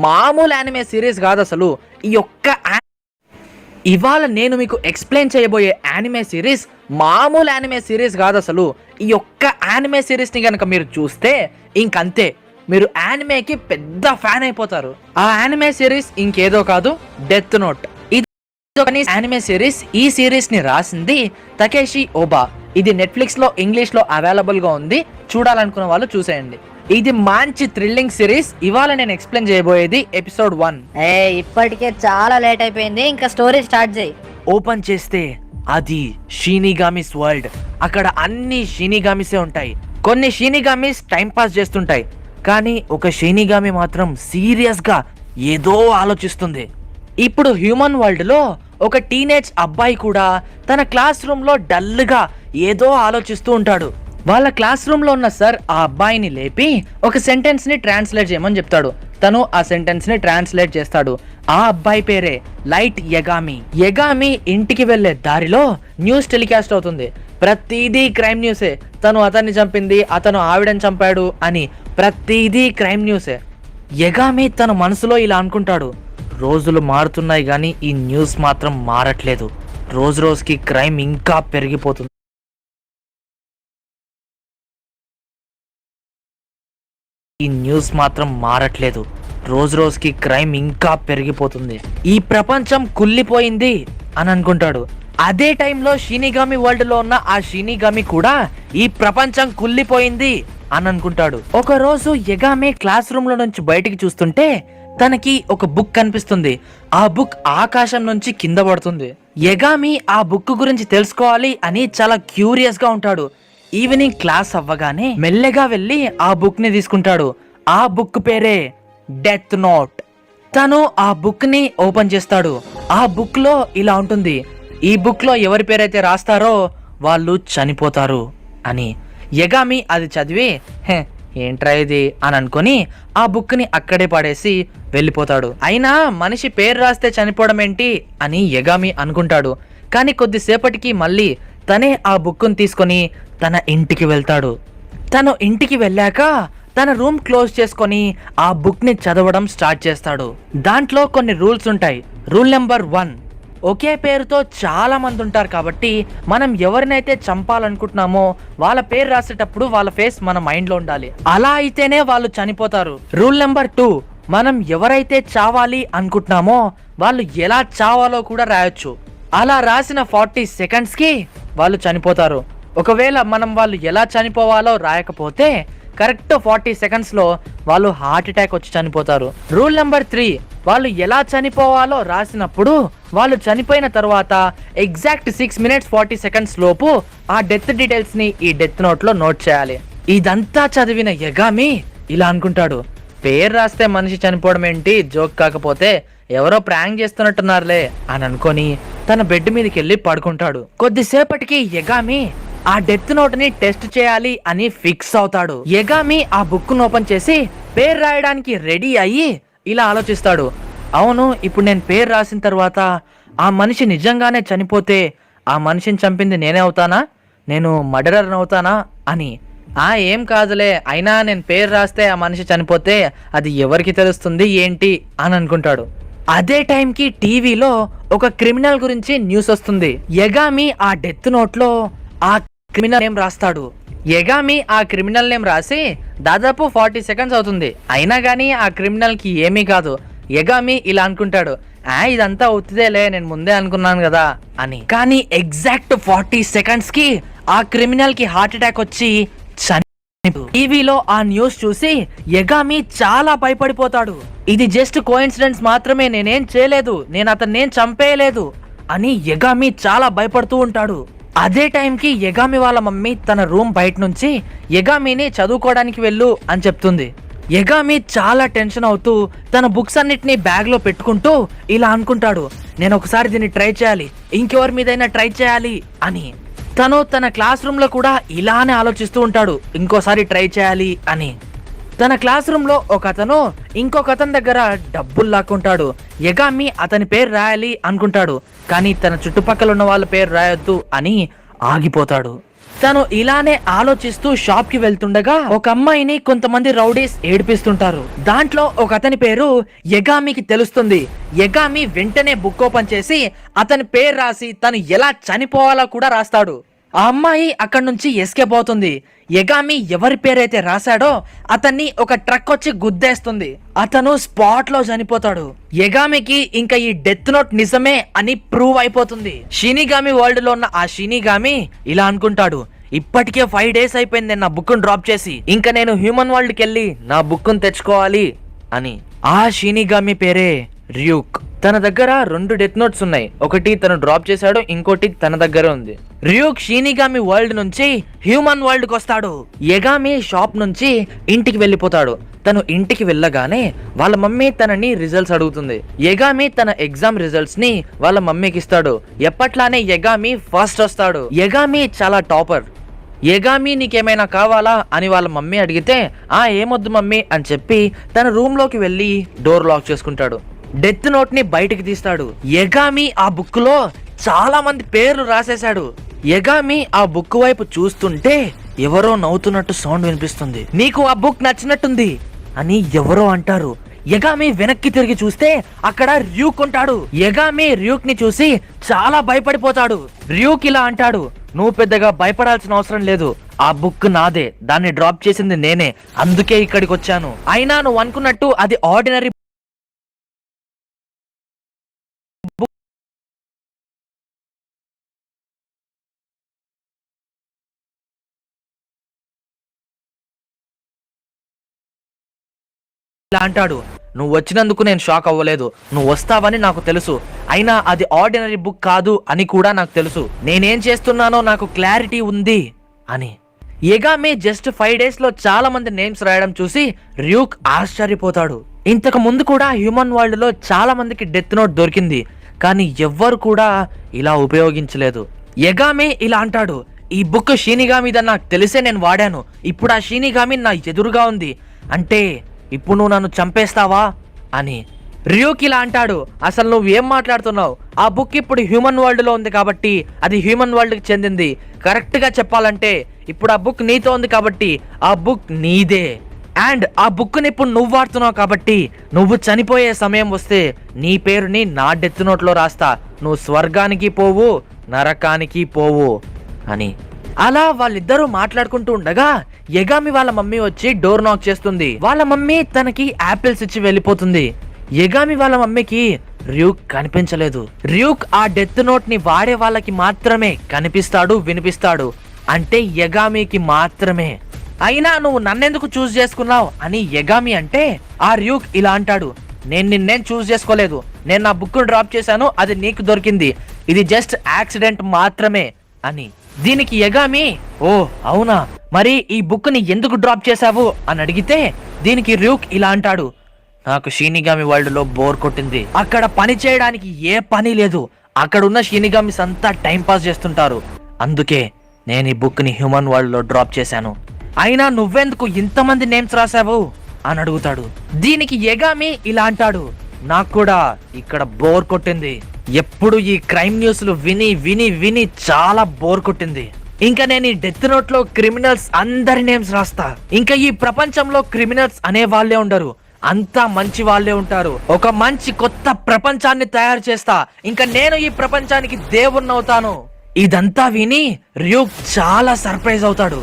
మామూలు anime series కాదు అసలు. ఈ ఒక్క ఇవాళ నేను మీకు ఎక్స్ప్లెయిన్ చేయబోయే యానిమే సిరీస్ మామూలు యానిమే సిరీస్ కాదు అసలు. ఈ ఒక్క యానిమే సిరీస్ని కనుక మీరు చూస్తే ఇంకంతే, మీరు యానిమేకి పెద్ద ఫ్యాన్ అయిపోతారు. ఆ యానిమే సిరీస్ ఇంకేదో కాదు, డెత్ నోట్. ఇది యానిమే సిరీస్. ఈ సిరీస్ ని రాసింది తకేషి ఓబా. ఇది నెట్ఫ్లిక్స్ లో ఇంగ్లీష్ లో అవైలబుల్ గా ఉంది, చూడాలనుకున్న వాళ్ళు చూసేయండి. ఇది మంచి థ్రిల్లింగ్ సిరీస్. ఇవాళ నేను ఎక్స్ప్లెయిన్ చేయబోయేది ఎపిసోడ్ 1. ఇప్పటికే చాలా లేట్ అయిపోయింది, ఇంకా స్టోరీ స్టార్ట్ చేయి. ఓపెన్ చేస్తే అది షినిగామిస్ వరల్డ్. అక్కడ అన్ని షినిగామిసే ఉంటాయి. కొన్ని షినిగామిస్ టైం పాస్ చేస్తుంటాయి, కానీ ఒక షినిగామి మాత్రం సీరియస్ గా ఏదో ఆలోచిస్తుంది. ఇప్పుడు హ్యూమన్ వరల్డ్ లో ఒక టీనేజ్ అబ్బాయి కూడా తన క్లాస్ రూమ్ లో డల్ గా ఏదో ఆలోచిస్తూ ఉంటాడు. వాళ్ళ క్లాస్ రూమ్ లో ఉన్న సార్ ఆ అబ్బాయిని లేపి ఒక సెంటెన్స్ ని ట్రాన్స్లేట్ చేయమని చెప్తాడు. తను ఆ సెంటెన్స్ ని ట్రాన్స్లేట్ చేస్తాడు. ఆ అబ్బాయి పేరే లైట్ యగామి. యగామి ఇంటికి వెళ్లే దారిలో న్యూస్ టెలికాస్ట్ అవుతుంది. ప్రతిదీ క్రైమ్ న్యూసే. తను అతన్ని చంపింది, అతను ఆవిడని చంపాడు అని ప్రతిదీ క్రైమ్ న్యూసే. యగామి తన మనసులో ఇలా అనుకుంటాడు, రోజులు మారుతున్నాయి కానీ ఈ న్యూస్ మాత్రం మారట్లేదు. రోజు రోజుకి క్రైమ్ ఇంకా పెరిగిపోతుంది. ఈ న్యూస్ మాత్రం మారట్లేదు. రోజు రోజుకి క్రైమ్ ఇంకా పెరిగిపోతుంది. ఈ ప్రపంచం కుళ్ళిపోయింది అని అనుకుంటాడు. అదే టైంలో షినిగామి వరల్డ్ లో ఉన్న ఆ షినిగామి కూడా ఈ ప్రపంచం కుళ్ళిపోయింది అని అనుకుంటాడు. ఒక రోజు యగామి క్లాస్ రూమ్ లో నుంచి బయటికి చూస్తుంటే తనకి ఒక బుక్ కనిపిస్తుంది. ఆ బుక్ ఆకాశం నుంచి కింద పడుతుంది. యగామి ఆ బుక్ గురించి తెలుసుకోవాలి అని చాలా క్యూరియస్ గా ఉంటాడు. ఈవినింగ్ క్లాస్ అవ్వగానే మెల్లగా వెళ్ళి ఆ బుక్ ని తీసుకుంటాడు. ఆ బుక్ పేరే డెత్ నోట్. తను ఆ బుక్ ని ఓపెన్ చేస్తాడు. ఆ బుక్ లో ఇలా ఉంటుంది, ఈ బుక్ లో ఎవరి పేరైతే రాస్తారో వాళ్ళు చనిపోతారు అని. యగామి అది చదివి ఏంట్రా ఇది అని అనుకొని ఆ బుక్ ని అక్కడే పడేసి వెళ్ళిపోతాడు. అయినా మనిషి పేరు రాస్తే చనిపోవడం ఏంటి అని యగామి అనుకుంటాడు. కానీ కొద్దిసేపటికి మళ్ళీ తనే ఆ బుక్ని తీసుకొని తన ఇంటికి వెళ్తాడు. తను ఇంటికి వెళ్ళాక తన రూమ్ క్లోజ్ చేసుకొని ఆ బుక్ ని చదవడం స్టార్ట్ చేస్తాడు. దాంట్లో కొన్ని రూల్స్ ఉంటాయి. రూల్ నెంబర్ 1, ఒకే పేరుతో చాలా మంది ఉంటారు కాబట్టి మనం ఎవరినైతే చంపాలనుకుంటున్నామో వాళ్ళ పేరు రాసేటప్పుడు వాళ్ళ ఫేస్ మన మైండ్ లో ఉండాలి. అలా అయితేనే వాళ్ళు చనిపోతారు. రూల్ నెంబర్ 2, మనం ఎవరైతే చావాలి అనుకుంటున్నామో వాళ్ళు ఎలా చావాలో కూడా రాయొచ్చు. అలా రాసిన 40 సెకండ్స్ కి వాళ్ళు చనిపోతారు. ఒకవేళ మనం వాళ్ళు ఎలా చనిపోవాలో రాయకపోతే కరెక్ట్ 40 సెకండ్స్ లో వాళ్ళు హార్ట్ అటాక్ వచ్చి చనిపోతారు. రూల్ నెంబర్ 3, వాళ్ళు ఎలా చనిపోవాలో రాసినప్పుడు వాళ్ళు చనిపోయిన తర్వాత ఎగ్జాక్ట్ 6 minutes 40 seconds లోపు ఆ డెత్ డీటెయిల్స్ ని ఈ డెత్ నోట్ లో నోట్ చేయాలి. ఇదంతా చదివిన యగామి ఇలా అనుకుంటాడు, పేరు రాస్తే మనిషి చనిపోవడం ఏంటి, జోక్ కాకపోతే ఎవరో ప్రాంక్ చేస్తున్నట్టున్నారులే అని అనుకొని తన బెడ్ మీదకి వెళ్ళి పడుకుంటాడు. కొద్దిసేపటికి యగామి ఆ డెత్ నోట్ ని టెస్ట్ చేయాలి అని ఫిక్స్ అవుతాడు. యగామి ఆ బుక్ ను ఓపెన్ చేసి పేరు రాయడానికి రెడీ అయ్యి ఇలా ఆలోచిస్తాడు, అవును ఇప్పుడు నేను పేరు రాసిన తర్వాత ఆ మనిషి నిజంగానే చనిపోతే ఆ మనిషిని చంపింది నేనే అవుతానా, నేను మర్డరర్ అవుతానా అని. ఏం కాదులే, అయినా నేను పేరు రాస్తే ఆ మనిషి చనిపోతే అది ఎవరికి తెలుస్తుంది ఏంటి అని అనుకుంటాడు. అదే టైంకి టీవీలో ఒక క్రిమినల్ గురించి న్యూస్ వస్తుంది. యగామి ఆ డెత్ నోట్ లో ఆ క్రిమినల్ నేమ్ రాస్తాడు. యగామి ఆ క్రిమినల్ నేమ్ రాసి దాదాపు 40 సెకండ్స్ అవుతుంది. అయినా గానీ ఆ క్రిమినల్ కి ఏమీ కాదు. యగామి ఇలా అనుకుంటాడు, ఇదంతా అవుతుందేలే, నేను ముందే అనుకున్నాను కదా అని. కానీ ఎగ్జాక్ట్ 40 సెకండ్స్ కి ఆ క్రిమినల్ కి హార్ట్ అటాక్ వచ్చి టీవీలో ఆ న్యూస్ చూసి యగామి చాలా భయపడిపోతాడు. ఇది జస్ట్ కోఇన్సిడెన్స్ మాత్రమే, నేనేం చేయలేదు, నేను అతన్ని చంపేయలేదు అని యగామి చాలా భయపడుతూ ఉంటాడు. అదే టైంకి యగామి వాళ్ళ మమ్మీ తన రూమ్ బయట నుంచి యగామిని చదువుకోవడానికి వెళ్ళు అని చెప్తుంది. యగామి చాలా టెన్షన్ అవుతూ తన బుక్స్ అన్నిటిని బ్యాగ్ లో పెట్టుకుంటూ ఇలా అనుకుంటాడు, నేను ఒకసారి దీన్ని ట్రై చేయాలి, ఇంకెవరి మీదైనా ట్రై చేయాలి అని. తను తన క్లాస్ రూమ్ లో కూడా ఇలానే ఆలోచిస్తూ ఉంటాడు, ఇంకోసారి ట్రై చేయాలి అని. తన క్లాస్ రూమ్ లో ఒక అతను ఇంకొక అతని దగ్గర డబ్బులు లాక్కుంటాడు. యగామి అతని పేరు రాయాలి అనుకుంటాడు, కానీ తన చుట్టుపక్కల ఉన్న వాళ్ళ పేరు రాయొద్దు అని ఆగిపోతాడు. తను ఇలానే ఆలోచిస్తూ షాప్ కి వెళ్తుండగా ఒక అమ్మాయిని కొంతమంది రౌడీస్ ఏడిపిస్తుంటారు. దాంట్లో ఒక అతని పేరు యగామికి తెలుస్తుంది. యగామి వెంటనే బుక్ ఓపెన్ చేసి అతని పేరు రాసి తను ఎలా చనిపోవాలో కూడా రాస్తాడు. ఆ అమ్మాయి అక్కడి నుంచి ఎస్కేప్ అవుతుంది. యగామి ఎవరి పేరైతే రాశాడో అతన్ని ఒక ట్రక్ వచ్చి గుద్దేస్తుంది. అతను స్పాట్ లో చనిపోతాడు. యగామికి ఇంకా ఈ డెత్ నోట్ నిజమే అని ప్రూవ్ అయిపోతుంది. షినిగామి వరల్డ్ లో ఉన్న ఆ షినిగామి ఇలా అనుకుంటాడు, ఇప్పటికే 5 days అయిపోయింది నేను నా బుక్ డ్రాప్ చేసి, ఇంకా నేను హ్యూమన్ వరల్డ్ కి వెళ్ళి నా బుక్ తెచ్చుకోవాలి అని. ఆ షినిగామి పేరే ర్యూక్. తన దగ్గర 2 డెత్ నోట్స్ ఉన్నాయి. ఒకటి తను డ్రాప్ చేశాడు, ఇంకోటి తన దగ్గర ఉంది. ర్యూక్ షినిగామి వరల్డ్ నుంచి హ్యూమన్ వరల్డ్ కి వస్తాడు. యగామి షాప్ నుంచి ఇంటికి వెళ్ళిపోతాడు. తను ఇంటికి వెళ్ళగానే వాళ్ళ మమ్మీ తనని రిజల్ట్స్ అడుగుతుంది. యగామి తన ఎగ్జామ్ రిజల్ట్స్ ని వాళ్ళ మమ్మీకి ఇస్తాడు. ఎప్పట్లానే యగామి ఫస్ట్ వస్తాడు. యగామి చాలా టాపర్. యగామి నీకేమైనా కావాలా అని వాళ్ళ మమ్మీ అడిగితే ఏమొద్దు మమ్మీ అని చెప్పి తన రూమ్ లోకి వెళ్ళి డోర్ లాక్ చేసుకుంటాడు. డెత్ నోట్ ని బయటికి తీస్తాడు. యగామి ఆ బుక్ లో చాలా మంది పేర్లు రాసేశాడు. యగామి ఆ బుక్ వైపు చూస్తుంటే ఎవరో నవ్వుతున్నట్టు సౌండ్ వినిపిస్తుంది. నీకు ఆ బుక్ నచ్చినట్టుంది అని ఎవరో అంటారు. యగామి వెనక్కి తిరిగి చూస్తే అక్కడ ర్యూక్ ఉంటాడు. యగామి ర్యూక్ ని చూసి చాలా భయపడిపోతాడు. ర్యూక్ ఇలా అంటాడు, నువ్వు పెద్దగా భయపడాల్సిన అవసరం లేదు, ఆ బుక్ నాదే, దాన్ని డ్రాప్ చేసింది నేనే, అందుకే ఇక్కడికి వచ్చాను. అయినా నువ్వు అనుకున్నట్టు అది ఆర్డినరీ అంటాడు. నువ్వు వచ్చినందుకు నేను షాక్ అవ్వలేదు, నువ్వు వస్తావని నాకు తెలుసు, అయినా అది ఆర్డినరీ బుక్ కాదు అని కూడా నాకు తెలుసు, నేనేం చేస్తున్నానో నాకు క్లారిటీ ఉంది అని. యగామి జస్ట్ 5 days లో చాలా మంది నేమ్స్ రాయడం చూసి ర్యూక్ ఆశ్చర్యపోతాడు. ఇంతకు ముందు కూడా హ్యూమన్ వరల్డ్ లో చాలా మందికి డెత్ నోట్ దొరికింది, కానీ ఎవ్వరు కూడా ఇలా ఉపయోగించలేదు. యగామి ఇలా అంటాడు, ఈ బుక్ షినిగామిదని నాకు తెలిసే నేను వాడాను, ఇప్పుడు ఆ షినిగామి నా ఎదురుగా ఉంది, అంటే ఇప్పుడు నువ్వు నన్ను చంపేస్తావా అని. ర్యూక్ ఇలా అంటాడు, అసలు నువ్వు ఏం మాట్లాడుతున్నావు, ఆ బుక్ ఇప్పుడు హ్యూమన్ వరల్డ్ లో ఉంది కాబట్టి అది హ్యూమన్ వరల్డ్ కి చెందింది, కరెక్ట్ గా చెప్పాలంటే ఇప్పుడు ఆ బుక్ నీతో ఉంది కాబట్టి ఆ బుక్ నీదే, అండ్ ఆ బుక్ ని ఇప్పుడు నువ్వు వాడుతున్నావు కాబట్టి నువ్వు చనిపోయే సమయం వస్తే నీ పేరుని నా డెత్ నోట్ లో రాస్తా, నువ్వు స్వర్గానికి పోవు నరకానికి పోవు అని. అలా వాళ్ళిద్దరూ మాట్లాడుకుంటూ ఉండగా యగామి వాళ్ళ మమ్మీ వచ్చి డోర్ నాక్ చేస్తుంది. వాళ్ళ మమ్మీ తనకి యాపిల్స్ ఇచ్చి వెళ్ళిపోతుంది. యగామి వాళ్ళ మమ్మీకి ర్యూక్ కనిపించలేదు. ర్యూక్ ఆ డెత్ నోట్ ని వాడే వాళ్ళకి మాత్రమే కనిపిస్తాడు, వినిపిస్తాడు, అంటే యగామికి మాత్రమే. అయినా నువ్వు నన్నెందుకు చూస్ చేసుకున్నావు అని యగామి అంటే ఆ ర్యూక్ ఇలా అంటాడు, నేను నిన్నేం చూస్ చేసుకోలేదు, నేను నా బుక్ డ్రాప్ చేశాను, అది నీకు దొరికింది, ఇది జస్ట్ యాక్సిడెంట్ మాత్రమే అని. దీనికి యగామి ఓ అవునా, మరి ఈ బుక్ ని ఎందుకు డ్రాప్ చేశావు అని అడిగితే దీనికి ర్యూక్ ఇలా అంటాడు, నాకు షినిగామి వరల్డ్ లో బోర్ కొట్టింది, అక్కడ పని చేయడానికి ఏ పని లేదు, అక్కడ ఉన్న షినిగామిస్ అంతా టైం పాస్ చేస్తుంటారు, అందుకే నేను ఈ బుక్ ని హ్యూమన్ వరల్డ్ లో డ్రాప్ చేశాను, అయినా నువ్వెందుకు ఇంతమంది నేమ్స్ రాసావు అని అడుగుతాడు. దీనికి యగామి ఇలా అంటాడు, నాకు కూడా ఇక్కడ బోర్ కొట్టింది, ఎప్పుడు ఈ క్రైమ్ న్యూస్లు విని విని విని చాలా బోర్ కొట్టింది, ఇంకా నేను ఈ డెత్ నోట్ లో క్రిమినల్స్ అందరి నేమ్స్ రాస్తా, ఇంకా ఈ ప్రపంచంలో క్రిమినల్స్ అనే వాళ్ళే ఉండరు, అంతా మంచి వాళ్ళే ఉంటారు, ఒక మంచి కొత్త ప్రపంచాన్ని తయారు చేస్తా, ఇంకా నేను ఈ ప్రపంచానికి దేవుణ్ణి అవుతాను. ఇదంతా విని ర్యూక్ చాలా సర్ప్రైజ్ అవుతాడు.